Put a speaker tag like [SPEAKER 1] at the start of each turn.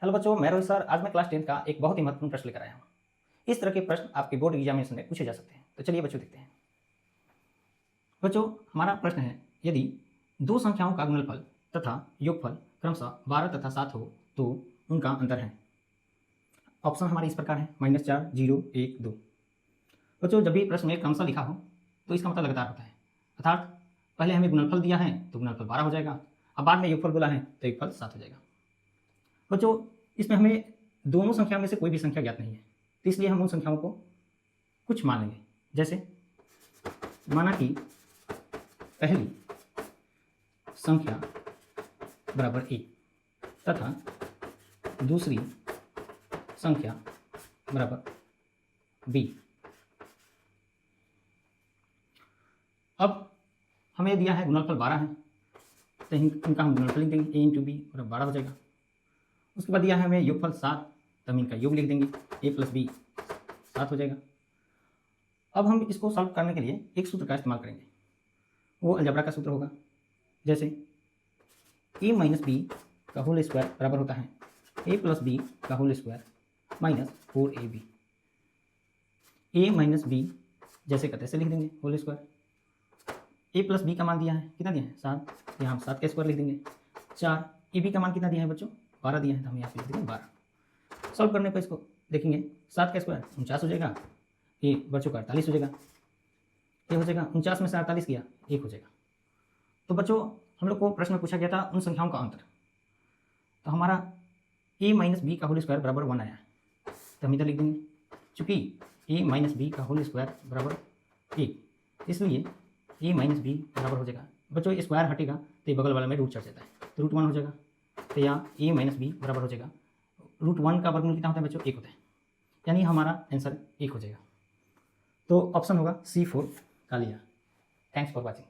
[SPEAKER 1] Hello बच्चों, मैं Rohit sir. आज मैं क्लास 10 का एक बहुत ही महत्वपूर्ण प्रश्न लेकर आया हूँ। इस तरह के प्रश्न आपके बोर्ड एग्जामिनेशन में पूछे जा सकते हैं। तो चलिए बच्चों देखते हैं। बच्चों, हमारा प्रश्न है, यदि दो संख्याओं का गुणनफल तथा योगफल क्रमशः 12 तथा 7 हो तो उनका अंतर है। ऑप्शन हमारे इस प्रकार है, -4, 0, 1, 2। बच्चों, जब भी प्रश्न में क्रमशः लिखा हो तो इसका मतलब लगातार होता है, अर्थात पहले हमें गुणनफल दिया है तो गुणनफल 12 हो जाएगा, अब बाद में योगफल बोला है तो योगफल 7 हो जाएगा। बच्चों, इसमें हमें दोनों संख्या में से कोई भी संख्या ज्ञात नहीं है, तो इसलिए हम उन संख्याओं को कुछ मान लेंगे। जैसे माना कि पहली संख्या बराबर a तथा दूसरी संख्या बराबर b। अब हमें दिया है गुणनफल 12 है, तो इनका हम गुणनफल लिख देंगे, a इंटू बी बराबर 12 हो जाएगा। उसके बाद दिया है हमें योगफल 7, तो हम इनका योग लिख देंगे, a प्लस बी 7 हो जाएगा। अब हम इसको सॉल्व करने के लिए एक सूत्र का इस्तेमाल करेंगे, वो अलजेब्रा का सूत्र होगा। जैसे a माइनस बी का होल स्क्वायर बराबर होता है a प्लस बी का whole square minus 4ab। a minus B जैसे का तैसे लिख देंगे whole square. a plus B का मान दिया है, कितना दिया है 7, यहाँ हम 7 का स्क्वायर लिख देंगे। 4 ab का मान कितना दिया है बच्चों 12 दिया है, तो हम यहाँ पे लिख देंगे 12। सॉल्व करने पर इसको देखेंगे, 7 का स्क्वायर 49 हो जाएगा, ये बच्चों का 48 हो जाएगा, ये हो जाएगा 49 में से 48 किया 1 हो जाएगा। तो बच्चों, हम लोग को प्रश्न में पूछा गया था उन संख्याओं का अंतर, तो हमारा a माइनस बी का होल स्क्वायर बराबर 1 आया, तो हम इधर लिख देंगे। चूँकि a माइनस बी का होल स्क्वायर बराबर 1, इसलिए a माइनस बी बराबर हो जाएगा। बच्चों, स्क्वायर हटेगा तो ये बगल वाला में रूट चढ़ जाता है, तो √1 हो जाएगा। तो यहाँ a माइनस बी बराबर हो जाएगा, √1 का वर्गमूल कितना होता है बच्चों 1 होता है, यानी हमारा आंसर 1 हो जाएगा। तो ऑप्शन होगा C4 का लिया। Thanks for watching.